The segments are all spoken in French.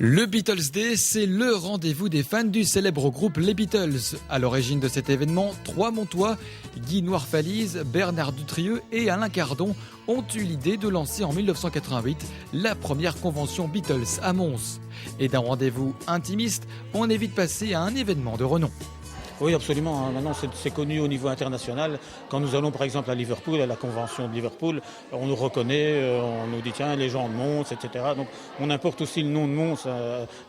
Le Beatles Day, c'est le rendez-vous des fans du célèbre groupe Les Beatles. À l'origine de cet événement, trois Montois, Guy Noirfalise, Bernard Dutrieux et Alain Cardon, ont eu l'idée de lancer en 1988 la première convention Beatles à Mons. Et d'un rendez-vous intimiste, on est vite passé à un événement de renom. Oui, absolument. Maintenant, c'est connu au niveau international. Quand nous allons, par exemple, à Liverpool, à la convention de Liverpool, on nous reconnaît, on nous dit, tiens, les gens de Mons, etc. Donc, on importe aussi le nom de Mons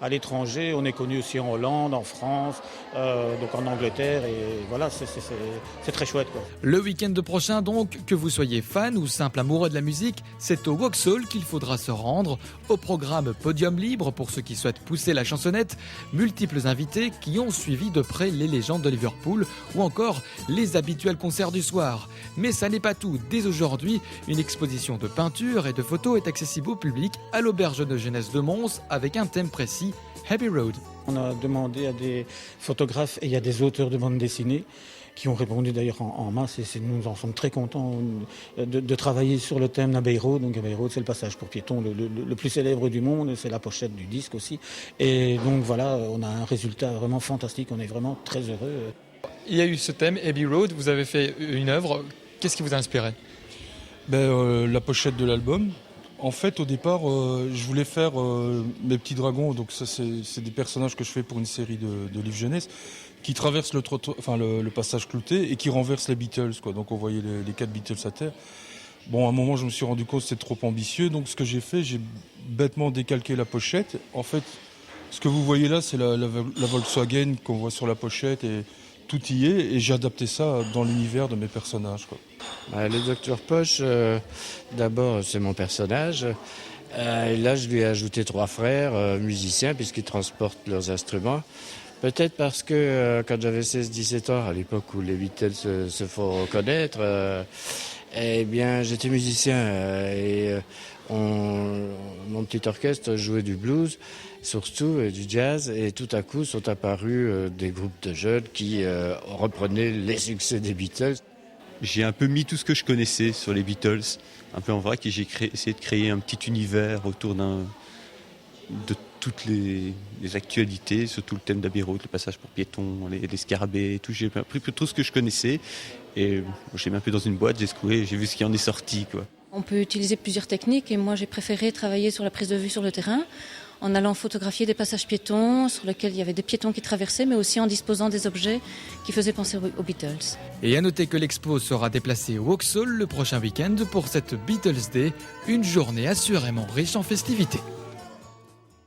à l'étranger. On est connu aussi en Hollande, en France, donc en Angleterre. Et voilà, c'est très chouette, quoi. Le week-end prochain, donc, que vous soyez fan ou simple amoureux de la musique, c'est au Vauxhall qu'il faudra se rendre. Au programme Podium Libre, pour ceux qui souhaitent pousser la chansonnette, multiples invités qui ont suivi de près les légendes de Liverpool ou encore les habituels concerts du soir. Mais ça n'est pas tout. Dès aujourd'hui, une exposition de peinture et de photos est accessible au public à l'auberge de jeunesse de Mons avec un thème précis, Abbey Road. On a demandé à des photographes et il y a des auteurs de bande dessinée qui ont répondu d'ailleurs en masse et nous en sommes très contents de travailler sur le thème d'Abbey Road. Donc Abbey Road, c'est le passage pour piétons le plus célèbre du monde, c'est la pochette du disque aussi. Et donc voilà, on a un résultat vraiment fantastique, on est vraiment très heureux. Il y a eu ce thème, Abbey Road, vous avez fait une œuvre. Qu'est-ce qui vous a inspiré ? La pochette de l'album. En fait, au départ, je voulais faire mes petits dragons. Donc ça, c'est des personnages que je fais pour une série de livres jeunesse qui traversent le passage clouté et qui renversent les Beatles, quoi. Donc on voyait les 4 Beatles à terre. Bon, à un moment, je me suis rendu compte que c'était trop ambitieux. Donc ce que j'ai fait, j'ai bêtement décalqué la pochette. En fait, ce que vous voyez là, c'est la Volkswagen qu'on voit sur la pochette et tout y est. Et j'ai adapté ça dans l'univers de mes personnages, quoi. Le Docteur Poche, d'abord, c'est mon personnage. Et là, je lui ai ajouté 3 frères musiciens puisqu'ils transportent leurs instruments. Peut-être parce que quand j'avais 16-17 ans, à l'époque où les Beatles se font reconnaître, eh bien, j'étais musicien et mon petit orchestre jouait du blues, surtout du jazz, et tout à coup sont apparus des groupes de jeunes qui reprenaient les succès des Beatles. J'ai un peu mis tout ce que je connaissais sur les Beatles, un peu en vrac, et j'ai essayé de créer un petit univers autour de toutes les actualités, surtout le thème d'Abbey Road, le passage pour piétons, les scarabées, tout. J'ai pris tout ce que je connaissais et j'ai mis un peu dans une boîte, j'ai secoué, j'ai vu ce qui en est sorti, quoi. On peut utiliser plusieurs techniques et moi j'ai préféré travailler sur la prise de vue sur le terrain en allant photographier des passages piétons sur lesquels il y avait des piétons qui traversaient, mais aussi en disposant des objets qui faisaient penser aux Beatles. Et à noter que l'expo sera déplacée au Vauxhall le prochain week-end pour cette Beatles Day, une journée assurément riche en festivités.